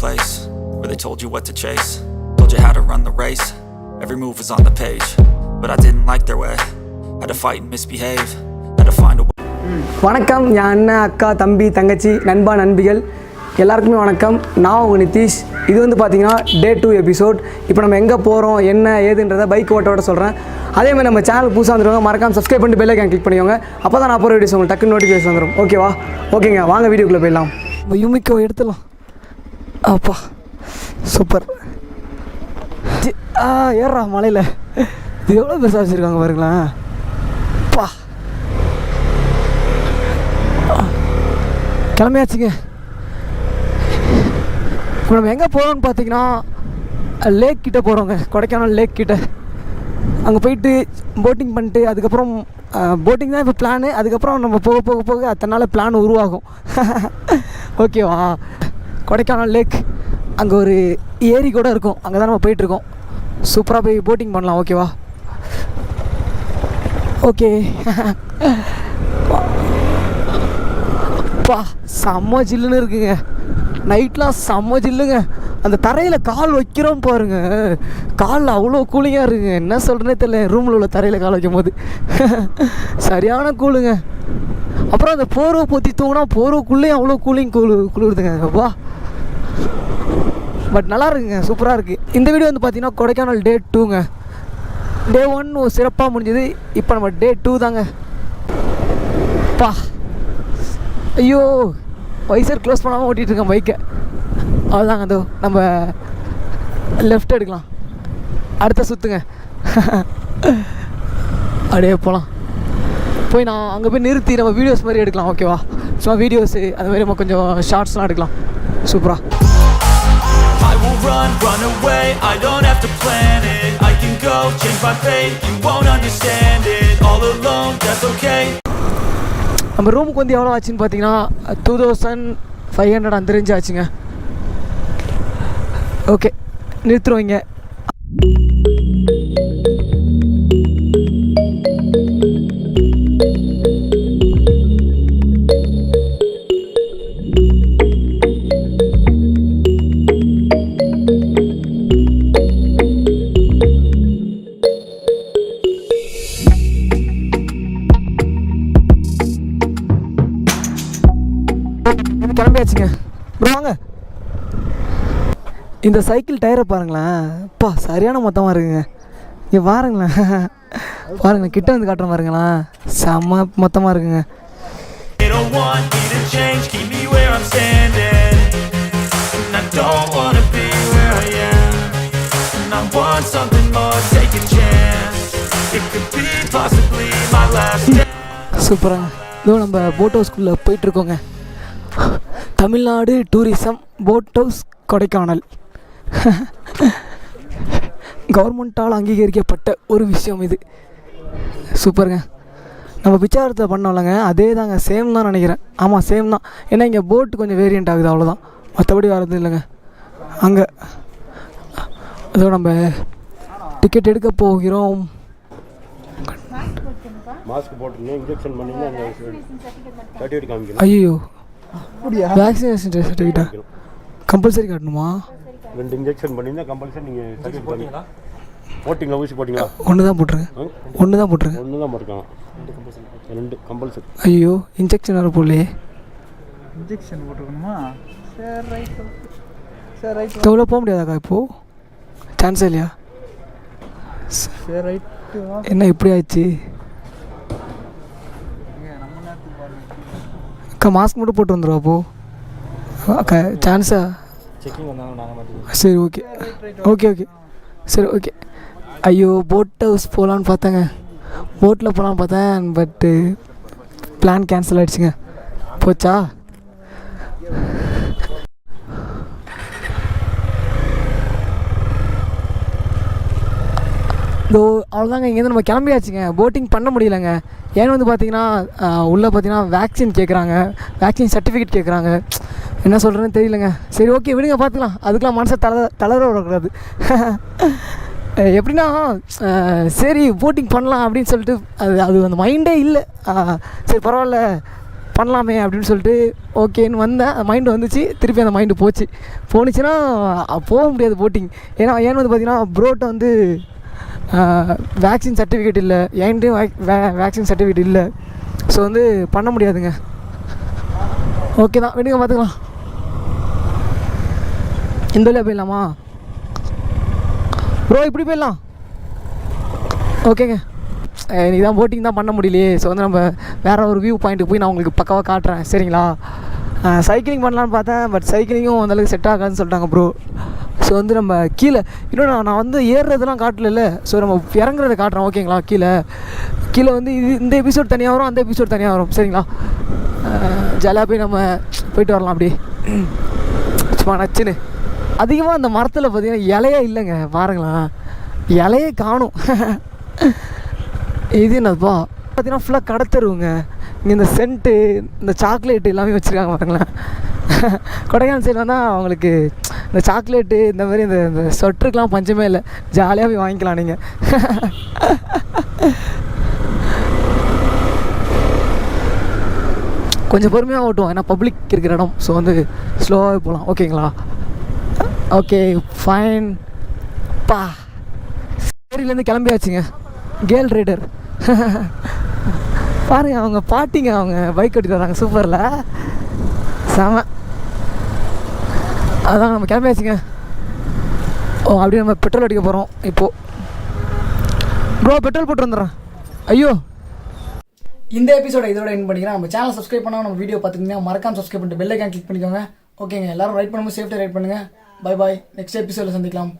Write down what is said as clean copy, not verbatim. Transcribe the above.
place where they told you what to chase, told you how to run the race. Every move was on the page, but I didn't like their way. Had to fight and misbehave, had to find a way. வணக்கம் என் அண்ணன் அக்கா தம்பி தங்கச்சி நண்பா நண்பிகள் எல்லாருக்குமே வணக்கம். நான் உங்கள் நிதிஷ். இது வந்து பார்த்திங்கன்னா Day 2 எபிசோட். இப்போ நம்ம எங்கே போகிறோம் என்ன ஏதுன்றதை பைக் ஓட்டோட சொல்கிறேன். அதேமாதிரி நம்ம சேனல் புதுசாக வந்துடுவாங்க, மறக்காமல் சப்ஸ்கிரைப் பண்ணிட்டு பெல் ஐக்கான் கிளிக் பண்ணிக்கோங்க. அப்போ தான் நான் போகிற வீடியோஸ் உங்களுக்கு டக்குன்னு நோட்டிஃபிகேஷன் வந்துடும். ஓகேவா? ஓகேங்க, வாங்க வீடியோக்குள்ளே போயிடலாம். நம்ம யூமிக்கோ எடுத்துடலாம். அப்பா சூப்பர். ஏறா மலையில் இது எவ்வளோ பெருசாக வச்சுருக்காங்க பாருங்களேன். அப்பா கிளம்பியாச்சுங்க. இப்போ நம்ம எங்கே போகிறோம்னு பார்த்தீங்கன்னா லேக் கிட்டே போகிறோங்க, கொடைக்கானல் லேக் கிட்டே. அங்கே போயிட்டு போட்டிங் பண்ணிட்டு அதுக்கப்புறம் போட்டிங் தான் இப்போ பிளானு. அதுக்கப்புறம் நம்ம போக போக போக அத்தனால பிளான் உருவாகும். ஓகேவா? கொடைக்கானல் லேக் அங்கே ஒரு ஏரி கூட இருக்கும், அங்கே தான் நம்ம போயிட்டுருக்கோம். சூப்பராக போய் போட்டிங் பண்ணலாம். ஓகேவா? ஓகே. அப்பா செம்ம ஜில்லுன்னு இருக்குங்க. நைட்லாம் செம்ம ஜில்லுங்க. அந்த தரையில் கால் வைக்கிறோம் பாருங்க, காலில் அவ்வளோ கூலிங்காக இருக்குங்க. என்ன சொல்கிறேனே தெரியல, ரூமில் உள்ள தரையில் கால் வைக்கும் போது சரியான கூலுங்க. அப்புறம் அந்த போர்வை பொத்தி தூங்கினா போர்வைக்குள்ளேயும் அவ்வளோ குளிருதுங்க. அப்பா பட் நல்லா இருக்குங்க, சூப்பராக இருக்குது. இந்த வீடியோ வந்து பார்த்திங்கன்னா கொடைக்கானல் Day 2ங்க. Day 1 சிறப்பாக முடிஞ்சது. இப்போ நம்ம Day 2 தாங்க. பா ஐயோ வைசர் க்ளோஸ் பண்ணாமல் ஓட்டிகிட்ருக்கேன் பைக்கை. அவ்வளோதாங்க, அதோ நம்ம லெஃப்ட் எடுக்கலாம், அடுத்த சுற்றுங்க. அப்படியே போகலாம். போய் நான் அங்கே போய் நிறுத்தி நம்ம வீடியோஸ் மாதிரி எடுக்கலாம். ஓகேவா? சும்மா வீடியோஸு அது மாதிரி நம்ம கொஞ்சம் ஷார்ட்ஸ்லாம் எடுக்கலாம். சூப்பராக. I will run away, I don't have to plan it. I can go, change my fate, you won't understand it. All alone, that's okay. நம்ம ரூமுக்கு வந்து எவ்வளோ ஆச்சுன்னு பார்த்தீங்கன்னா 2500 அந்த ரேஞ்சு ஆச்சுங்க. ஓகே, நிறுத்துருவீங்க. கிளம்பியாச்சுங்க. ப்ரோ வாங்க. இந்த சைக்கிள் டயரை பாருங்களேன். அப்பா சரியான மொத்தமாக இருக்குங்க. இங்கே பாருங்களேன், பாருங்களேன், கிட்ட வந்து காட்டுற பாருங்களேன், செம்ம மொத்தமாக இருக்குங்க. சூப்பராங்க. இதோ நம்ம போட் ஹவுஸ்குள்ளே போயிட்டுருக்கோங்க. Tamil Nadu tourism boat house Kodaikanal. கவர்மெண்ட்டால் அங்கீகரிக்கப்பட்ட ஒரு விஷயம் இது. சூப்பருங்க. நம்ம பிச்சாரத்தை பண்ணோம்லங்க, அதே தாங்க, சேம் தான் நினைக்கிறேன். ஆமாம் சேம் தான். ஏன்னா இங்கே போட்டு கொஞ்சம் வேரியண்ட் ஆகுது, அவ்வளோதான், மற்றபடி வரது இல்லைங்க. அங்கே அதோ நம்ம டிக்கெட் எடுக்க போகிறோம். ஐயோ வேக்சினேஷன் சர்டிஃபிகேட்டா கம்பல்சரி காட்டணுமா? 2 இன்ஜெக்ஷன் பண்ணியிருந்தா கம்பல்சரி நீங்கள் சர்டிஃபிகேட் பண்ணி போட்டிங்களா? ஊசி போட்டிங்களா? ஒன்று தான் போட்டுருங்க. ஒன்று தான் போட்டிருக்காங்க. 2 கம்பல்சரி. ஐயோ இன்ஜெக்ஷன் வர போடலையே. இன்ஜெக்ஷன் போட்டுருக்கணுமா? சரி ரைட். சரி ரைட். எவ்வளோ போக முடியாதாக்கா இப்போது? சான்ஸே இல்லையா? சரி ரைட். என்ன இப்படி ஆயிடுச்சு? அக்கா மாஸ்க் மட்டும் போட்டு வந்துடுவா அப்போது அக்கா, சான்ஸா? சரி ஓகே ஓகே ஓகே சரி ஓகே. ஐயோ போட் ஹவுஸ் போகலான்னு பார்த்தேங்க, போட்டில் போகலான்னு பார்த்தேன், பட்டு பிளான் கேன்சல் ஆகிடுச்சுங்க. போச்சா? இதோ அவ்வளோதாங்க. இங்கேருந்து நம்ம கிளம்பியாச்சுங்க. போட்டிங் பண்ண முடியலைங்க. ஏன்னு வந்து பார்த்திங்கன்னா உள்ளே பார்த்திங்கன்னா வேக்சின் கேட்குறாங்க, வேக்சின் சர்டிஃபிகேட் கேட்குறாங்க. என்ன சொல்கிறேன்னு தெரியலங்க. சரி ஓகே விடுங்க, பார்த்துக்கலாம். அதுக்கெலாம் மனசை தளர விடக்கூடாது. எப்படின்னா சரி போட்டிங் பண்ணலாம் அப்படின்னு சொல்லிட்டு அது அந்த மைண்டே இல்லை. சரி பரவாயில்ல பண்ணலாமே அப்படின்னு சொல்லிட்டு ஓகேன்னு வந்தேன். மைண்டு வந்துச்சு, திருப்பி அந்த மைண்டு போணுச்சுன்னா போக முடியாது போட்டிங். ஏன்னு வந்து பார்த்திங்கன்னா ப்ரோட்ட வந்து வேக்சின் சர்டிஃபிகேட் இல்லை, என்கிட்டையும் வேக்சின் சர்டிஃபிகேட் இல்லை. ஸோ வந்து பண்ண முடியாதுங்க. ஓகே தான், விடுங்க பார்த்துக்கலாம். இந்த வழியாக போயிடலாமா ப்ரோ? இப்படி போயிடலாம். ஓகேங்க, இன்றைக்கி தான் போட்டிங் தான் பண்ண முடியலையே. ஸோ வந்து நம்ம வேறு ஒரு வியூ பாயிண்ட்டுக்கு போய் நான் உங்களுக்கு பக்காவாக காட்டுறேன், சரிங்களா? சைக்கிளிங் பண்ணலான்னு பார்த்தேன், பட் சைக்கிளிங்கும் அந்தளவுக்கு செட் ஆகாதுன்னு சொல்லிட்டாங்க ப்ரோ. ஸோ வந்து நம்ம கீழே இன்னும் நான் வந்து ஏறுறதுலாம் காட்டல. ஸோ நம்ம இறங்குறத காட்டுறேன், ஓகேங்களா? கீழே வந்து இந்த எபிசோட் தனியாக வரும், அந்த எபிசோட் தனியாக வரும், சரிங்களா? ஜாலியாக போய் நம்ம போயிட்டு வரலாம் அப்படியே சும்மா நச்சுன்னு. அதிகமாக அந்த மரத்தில் பார்த்திங்கன்னா இலையே இல்லைங்க, பாருங்களேன், இலையே காணும். இது என்னப்பா பார்த்தீங்கன்னா ஃபுல்லாக கடத்தருவுங்க. இங்கே இந்த சென்ட்டு, இந்த சாக்லேட்டு எல்லாமே வச்சுருக்காங்க பாருங்களேன். கொடைக்கானல் சைடு வந்தால் அவங்களுக்கு இந்த சாக்லேட்டு இந்த மாதிரி இந்த சொட்டருக்கெலாம் பஞ்சமே இல்லை, ஜாலியாக போய் வாங்கிக்கலாம் நீங்கள். கொஞ்சம் பொறுமையாக ஓட்டுவோம், ஏன்னா பப்ளிக் இருக்கிற இடம். ஸோ வந்து ஸ்லோவாகவே போகலாம், ஓகேங்களா? ஓகே ஃபைன் பா. சேரிலேருந்து கிளம்பியாச்சுங்க. கேர்ள் ரைடர் பாருங்கள், அவங்க பாட்டிங்க, அவங்க பைக் ஓட்டிட்டு வராங்க, சூப்பரில் செம. அதான் நம்ம கிளம்பியாச்சுங்க. அப்படியே நம்ம பெட்ரோல் அடிக்க போகிறோம் இப்போது. ப்ரோ பெட்ரோல் போட்டு வந்துடுறேன். ஐயோ, இந்த எபிசோட இதோட என் பண்ணிக்கிறேன். நம்ம சேனல் சப்ஸ்கிரைப் பண்ணால் நம்ம வீடியோ பார்த்துக்கிங்கன்னா மறக்காம சப்ஸ்கிரைப் பண்ணிட்டு பெல் ஐக்கான் கிளிக் பண்ணிக்கோங்க. ஓகேங்க, எல்லாரும் ரைட் பண்ணும்போது சேஃப்டி ரைட் பண்ணுங்கள். பை பாய், நெக்ஸ்ட் எபிசோடில் சந்திக்கலாம்.